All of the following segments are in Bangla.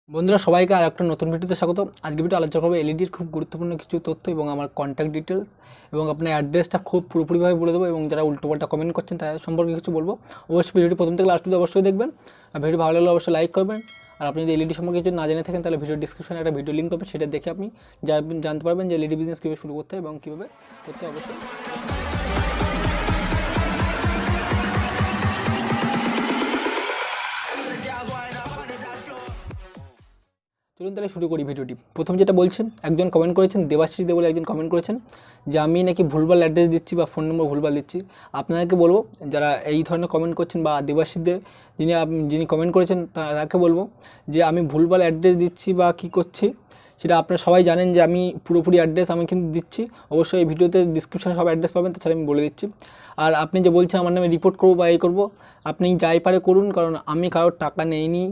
বন্ধুরা সবাইকে আর একটা নতুন ভিডিওতে স্বাগত। আজকে ভিডিও আলোচনা করবো এলইডির খুব গুরুত্বপূর্ণ কিছু তথ্য এবং আমার কন্ট্যাক্ট ডিটেলস এবং আপনার অ্যাড্রেসটা খুব পুরোপুরিভাবে বলে দেবো এবং যারা উল্টোপাল্টা কমেন্ট করছেন তাদের সম্পর্কে কিছু বলবো। অবশ্যই ভিডিওটি প্রথম থেকে লাস্ট অবধি অবশ্যই দেখবেন। আর ভিডিও ভালো লাগলে অবশ্যই লাইক করবেন। আর আপনি যদি এলইডি সম্পর্কে কিছু না জেনে থাকেন তাহলে ভিডিও ডিসক্রিপশনে একটা ভিডিও লিঙ্ক পাবেন, সেটা দেখে আপনি জানতে পারবেন যে এলইডি বিজনেস কীভাবে শুরু করতে হয় এবং কীভাবে করতে হয়। অবশ্যই চলুন তাহলে শুরু করি ভিডিওটি। প্রথম যেটা বলছেন, একজন কমেন্ট করেছেন, দেবাশিস দে বলে একজন কমেন্ট করেছেন যে আমি নাকি ভুলভাল অ্যাড্রেস দিচ্ছি বা ফোন নম্বর ভুলভাল দিচ্ছি। আপনাদেরকে বলবো যারা এই ধরনের কমেন্ট করছেন বা দেবাশিস দে যিনি কমেন্ট করেছেন তাকে বলবো যে আমি ভুলভাল অ্যাড্রেস দিচ্ছি বা কী করছি সেটা আপনারা সবাই জানেন যে আমি পুরোপুরি অ্যাড্রেস আমি কিন্তু দিচ্ছি। অবশ্যই এই ভিডিওতে ডিসক্রিপশনে সব অ্যাড্রেস পাবেন, তাছাড়া আমি বলে দিচ্ছি। আর আপনি যে বলছেন আমার নামে রিপোর্ট করবো বা এই করবো, আপনি যাই পারে করুন, কারণ আমি কারোর টাকা নেইনি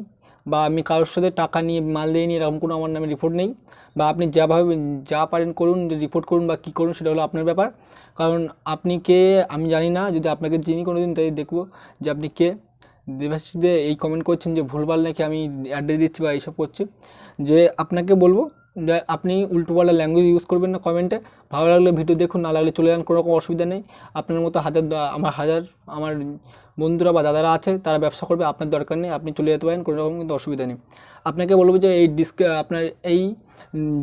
বা আমি কারোর সাথে টাকা নিয়ে মাল দিইনি, এরকম কোনো আমার নামে রিপোর্ট নেই। বা আপনি যা পারেন করুন, যে রিপোর্ট করুন বা কী করুন সেটা হলো আপনার ব্যাপার। কারণ আপনি কে আমি জানি না, যদি আপনাকে চিনি কোনো দিন তাই দেখবো যে আপনি কে। দেবাশিস দে এই কমেন্ট করছেন যে ভুলভাল নাকি আমি অ্যাড্রেস দিচ্ছি বা এইসব করছি, যে আপনাকে বলবো যে আপনি উল্টোপাল্টা ল্যাঙ্গুয়েজ ইউজ করবেন না কমেন্টে। ভালো লাগলে ভিডিও দেখুন, না লাগলে চলে যান, কোনো রকম অসুবিধা নেই। আপনার মতো আমার বন্ধুরা বা দাদারা আছে, তারা ব্যবসা করবে, আপনার দরকার নেই, আপনি চলে যেতে পারেন, কোনো রকম কিন্তু অসুবিধা নেই। আপনাকে বলবো যে আপনার এই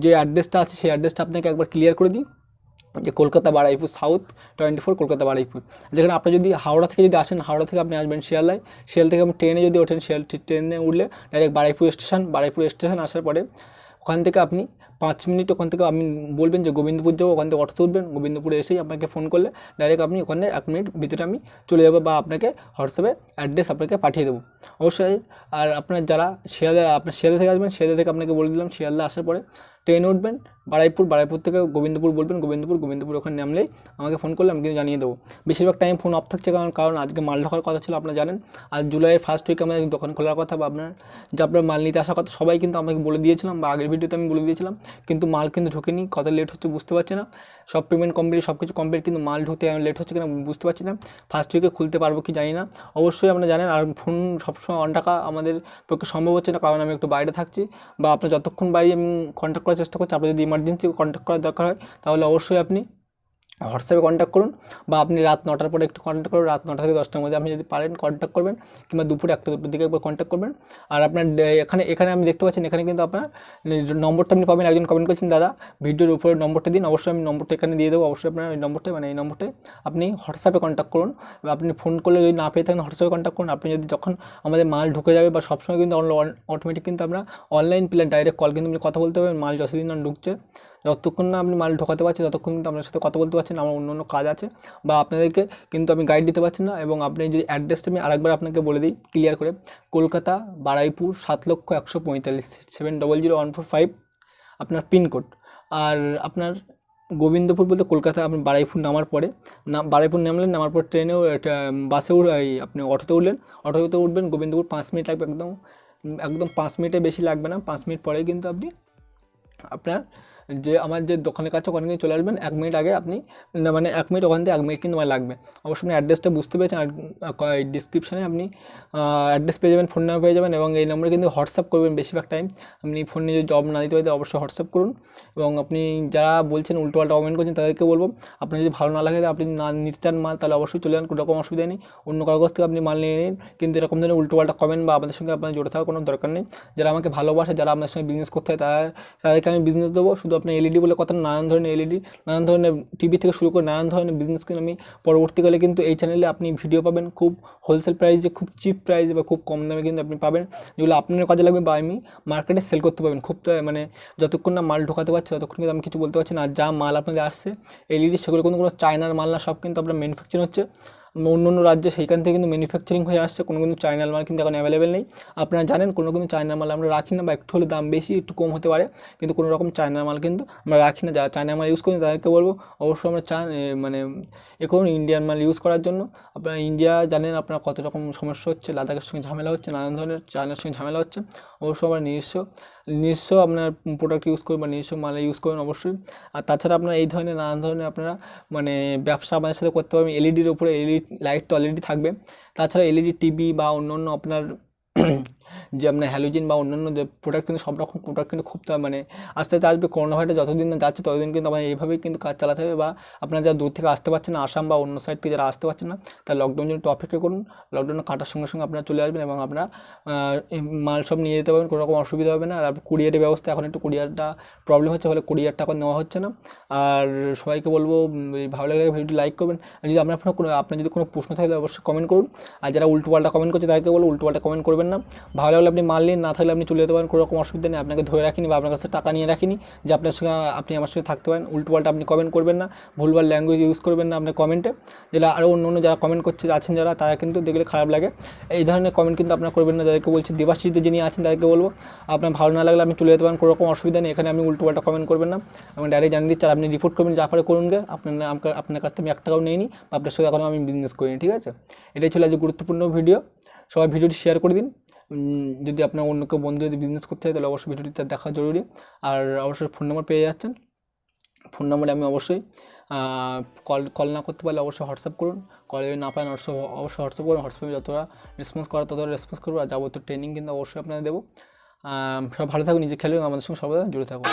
যে অ্যাড্রেসটা আছে সেই অ্যাড্রেসটা আপনাকে একবার ক্লিয়ার করে দিই, যে কলকাতা বারুইপুর সাউথ 24 কলকাতা বারুইপুর। যেখানে আপনি যদি হাওড়া থেকে আসেন, হাওড়া থেকে আপনি আসবেন শিয়ালদায়, শিয়াল থেকে আপনি ট্রেনে যদি ওঠেন, ট্রেনে উঠলে ডাইরেক্ট বারুইপুর স্টেশন আসার পরে ওখান থেকে আপনি 5 মিনিট ওখান থেকে আপনি বলবেন যে গোবিন্দপুর যাবো, ওখান থেকে অটো তুলবেন, গোবিন্দপুরে এসেই আপনাকে ফোন করলে ডাইরেক্ট আপনি ওখানে 1 মিনিট ভিতরে আমি চলে যাবো বা আপনাকে হোয়াটসঅ্যাপে অ্যাড্রেস আপনাকে পাঠিয়ে দেবো অবশ্যই। আর আপনার যারা শিয়ালদা থেকে আসবেন, শিয়ালদা থেকে আপনাকে বলে দিলাম, শিয়ালদা আসার পরে ট্রেনে উঠবেন বারুইপুর থেকে গোবিন্দপুর বলবেন, গোবিন্দপুর ওখানে নামলেই আমাকে ফোন করলে আমি কিন্তু জানিয়ে দেবো। বেশিরভাগ টাইম ফোন অফ থাকছে, কারণ আজকে মাল ঢোকার কথা ছিল, আপনারা জানেন। আর জুলাইয়ের ফার্স্ট উইকে আমাদের দোকান খোলার কথা বা আপনার মাল নিতে আসার কথা সবাই কিন্তু আমাকে বলে দিয়েছিলাম বা আগের ভিডিওতে আমি বলে দিয়েছিলাম, কিন্তু মাল কিন্তু ঢোকেনি। কত লেট হচ্ছে বুঝতে পারছি না। সব পেমেন্ট কমপ্লিট, সব কিছু কমপ্লিট, কিন্তু মাল ঢুকতে লেট হচ্ছে কিনা বুঝতে পারছি না। ফার্স্ট উইকে খুলতে পারবো কি জানি না। অবশ্যই আপনারা জানেন। আর ফোন সবসময় অন টাকা আমাদের পক্ষে সম্ভব হচ্ছে না, কারণ আমি একটু বাইরে থাকছি। বা আপনার যতক্ষণ বাইরে আমি কন্ট্যাক্ট করার চেষ্টা করছি, আপনার যদি ইমার্জেন্সি কন্ট্যাক্ট করার দরকার হয় তাহলে অবশ্যই আপনি হোয়াটসঅ্যাপে কন্ট্যাক্ট করুন, বা আপনি রাত 9টার পরে একটু কন্ট্যাক্ট করুন। রাত 9টা থেকে 10টার মধ্যে আপনি যদি পারেন কন্ট্যাক্ট করবেন, কিংবা দুপুর 1-2টোর দিকে একবার কন্ট্যাক্ট করবেন। আর আপনার এখানে আমি দেখতে পাচ্ছেন, এখানে কিন্তু আপনার নম্বরটা আপনি পাবেন। একজন কমেন্ট করছেন দাদা ভিডিওর উপরে নম্বরটা দিন, অবশ্যই আমি নম্বরটা এখানে দিয়ে দেবো। অবশ্যই আপনার এই নম্বরটায় আপনি হোয়াটসঅ্যাপে কন্ট্যাক্ট করুন। আপনি ফোন করলে যদি না পেয়ে থাকেন হোয়াটসঅ্যাপে কন্ট্যাক্ট করুন। আপনি যদি যখন আমাদের মাল ঢুকে যাবে বা সবসময় কিন্তু অটোমেটিক কিন্তু আমরা অনলাইন প্ল্যান ডাইরেক্ট কল কিন্তু আপনি কথা বলতে পারবেন। মাল যতদিন না ঢুকছে, যতক্ষণ না আপনি মাল ঢোকাতে পারছেন ততক্ষণ কিন্তু আপনার সাথে কথা বলতে পারছেন। আমার অন্য কাজ আছে বা আপনাদেরকে কিন্তু আমি গাইড দিতে পারছি না। এবং আপনি যদি অ্যাড্রেসটা আমি আরেকবার আপনাকে বলে দিই ক্লিয়ার করে, কলকাতা বারুইপুর 7,145 700,145 আপনার পিনকোড। আর আপনার গোবিন্দপুর বলতে কলকাতা, আপনি বারুইপুর নামার পরে বারুইপুর নামার পর ট্রেনেও বাসে আপনি অটোতে উঠবেন। গোবিন্দপুর 5 মিনিট লাগবে, একদম 5 মিনিটের বেশি লাগবে না। 5 মিনিট পরেই কিন্তু আপনি আমার যে দোকানের কাছে ওখানে কিন্তু চলে আসবেন। 1 মিনিট আগে আপনি মানে 1 মিনিট, ওখান থেকে 1 মিনিট কিন্তু আমার লাগবে। অবশ্যই আপনি অ্যাড্রেসটা বুঝতে পেরেছেন। আর ডিসক্রিপশানে আপনি অ্যাড্রেস পেয়ে যাবেন, ফোন নাম্বার পেয়ে যাবেন, এবং এই নম্বরে কিন্তু হোয়াটসঅ্যাপ করবেন বেশিরভাগ টাইম। আপনি ফোনে যদি জব না দিতে পারেন অবশ্যই হোয়াটসঅ্যাপ করুন। এবং আপনি যারা বলছেন উল্টোপাল্টা কমেন্ট করছেন তাদেরকে বলবো, আপনি যদি ভালো না লাগে, আপনি না নিতে চান মাল, তাহলে অবশ্যই চলে যান, কোনো রকম অসুবিধা নেই। অন্য কাগজ থেকে আপনি মাল নিয়ে নিন, কিন্তু এরকম ধরনের উল্টোপাল্টা কমেন্ট বা আমাদের সঙ্গে আপনার জড়ে থাকার কোনো দরকার নেই। যারা আমাকে ভালোবাসে, যারা আপনার সঙ্গে বিজনেস করতে হয়, তাদেরকে আমি বিজনেস দেবো। শুধু আপনার এলইডি বলে কথা, নানান ধরনের এলইডি, নানান ধরনের টিভি থেকে শুরু করে নানান ধরনের বিজনেস কিন্তু আমি পরবর্তীকালে কিন্তু এই চ্যানেলে আপনি ভিডিও পাবেন খুব হোলসেল প্রাইসে, খুব চিপ প্রাইসে বা খুব কম দামে কিন্তু আপনি পাবেন, যেগুলো আপনার কাজে লাগবে বা আমি মার্কেটে সেল করতে পারবেন। খুব মানে যতক্ষণ না মাল ঢোকাতে পারছে ততক্ষণ কিন্তু আমি কিছু বলতে পারছি না। আর যা মাল আপনাদের আসছে এলইডি, সেগুলো কোনো চায়নার মাল না, সব কিন্তু আপনার ম্যানুফ্যাকচারিং হচ্ছে অন্য অন্য রাজ্যে, সেইখান থেকে কিন্তু ম্যানুফ্যাকচারিং হয়ে আসছে। কোনো কিন্তু চায়নার মাল কিন্তু এখন অ্যাভেলেবেল নেই। আপনারা জানেন কোনো কিন্তু চায়নার মাল আমরা রাখি না, বা একটু হলে দাম বেশি একটু কম হতে পারে, কিন্তু কোনো রকম চায়নার মাল কিন্তু আমরা রাখি না। যারা চায়নার মাল ইউজ করি তাদেরকে বলবো অবশ্যই আমরা মানে এখন ইন্ডিয়ান মাল ইউজ করার জন্য। আপনারা ইন্ডিয়া জানেন আপনার কত রকম সমস্যা হচ্ছে, লাদাখের সঙ্গে ঝামেলা হচ্ছে, নানান ধরনের চায়নার সঙ্গে ঝামেলা হচ্ছে। অবশ্যই আমরা নিজস্ব আপনার প্রোডাক্ট ইউজ করুন বা নিজস্ব মাল ইউজ করুন অবশ্যই। আর তাছাড়া আপনারা এই ধরনের নানান ধরনের আপনারা মানে ব্যবসা আমাদের সাথে করতে পারবেন। এলইডির উপরে এলইডি লাইট তো অলরেডি থাকবে, তাছাড়া এলইডি টিভি বা অন্য অন্য আপনার যে আপনার হ্যালোজিন বা অন্যান্য যে প্রোডাক্ট, কিন্তু সব রকম প্রোডাক্ট কিন্তু খুব মানে আস্তে আস্তে আসবে। করোনা ভাইরাস যতদিন না যাচ্ছে ততদিন কিন্তু আমাদের এইভাবেই কিন্তু কাজ চালাতে হবে। বা আপনারা যারা দূর থেকে আসতে পারছেন না, আসাম বা অন্য সাইড থেকে যারা আসতে পারছেন না, তারা লকডাউন জন্য একটু অপেক্ষা করুন। লকডাউন কাটার সঙ্গে সঙ্গে আপনারা চলে আসবেন এবং আপনারা এই মাল সব নিয়ে যেতে পারবেন, কোনো রকম অসুবিধা হবে না। আর কুরিয়ারের ব্যবস্থা এখন একটু কুরিয়ারটা প্রবলেম হচ্ছে, ফলে কুরিয়ারটা এখন নেওয়া হচ্ছে না। আর সবাইকে বলবো ভালো লাগলে ভিডিওটি লাইক করবেন। আর যদি আপনার যদি কোনো প্রশ্ন থাকে অবশ্যই কমেন্ট করুন। আর যারা উল্টোপাল্টা কমেন্ট করছে তাদেরকে বলবো উল্টোপাল্টা কমেন্ট করবেন না। ভালো লাগলে আপনি মাল নিন, না থাকলে আপনি চলে যেতে পারেন, কোনো রকম অসুবিধা নেই। আপনাকে ধরে রাখিনি বা আপনার কাছে টাকা নিয়ে রাখিনি যে আপনি আমার সঙ্গে থাকতে পারেন। উল্টোপাল্টা আপনি কমেন্ট করবেন না, ভুলভাল ল্যাঙ্গুয়েজ ইউজ করবেন না আপনার কমেন্টে। যেটা আরও অন্য যারা কমেন্ট করছে আছেন যারা, তারা কিন্তু দেখলে খারাপ লাগে। এই ধরনের কমেন্ট কিন্তু আপনারা করবেন না। যাদেরকে বলছি দেবাশিসতে যিনি আছেন তাদেরকে বলবো আপনার ভালো না লাগলে আপনি চলে যেতে পারেন, কোনো রকম অসুবিধা নেই। এখানে আপনি উল্টোপাল্টা কমেন্ট করবেন না এবং ডাইরেক্ট জানিয়ে দিচ্ছি। আর আপনি রিপোর্ট করবেন, যা পারে করুন গে। আপনার কাছ থেকে আমি 1 টাকাও নিইনি বা আপনার সাথে এখনও আমি বিজনেস করিনি, ঠিক আছে? এটাই ছিল আজ গুরুত্বপূর্ণ ভিডিও। সবাই ভিডিওটি শেয়ার করে দিন। যদি আপনার অন্য কেউ বন্ধু যদি বিজনেস করতে চায় তাহলে অবশ্যই ভিডিওটি তার দেখা জরুরি। আর অবশ্যই ফোন নম্বর পেয়ে যাচ্ছেন। ফোন নম্বরে আমি অবশ্যই কল না করতে পারলে অবশ্যই হোয়াটসঅ্যাপ করুন। কল যদি না পান অবশ্যই হোয়াটসঅ্যাপ করুন। হোয়াটসঅ্যাপে যতটা রেসপন্স করা ততটা রেসপন্স করবো। আর যাবতীয় ট্রেনিং কিন্তু অবশ্যই আপনাদের দেবো। সব ভালো থাকুন, নিজে খেলে আমাদের সঙ্গে সর্বদা জুড়ে থাকুন।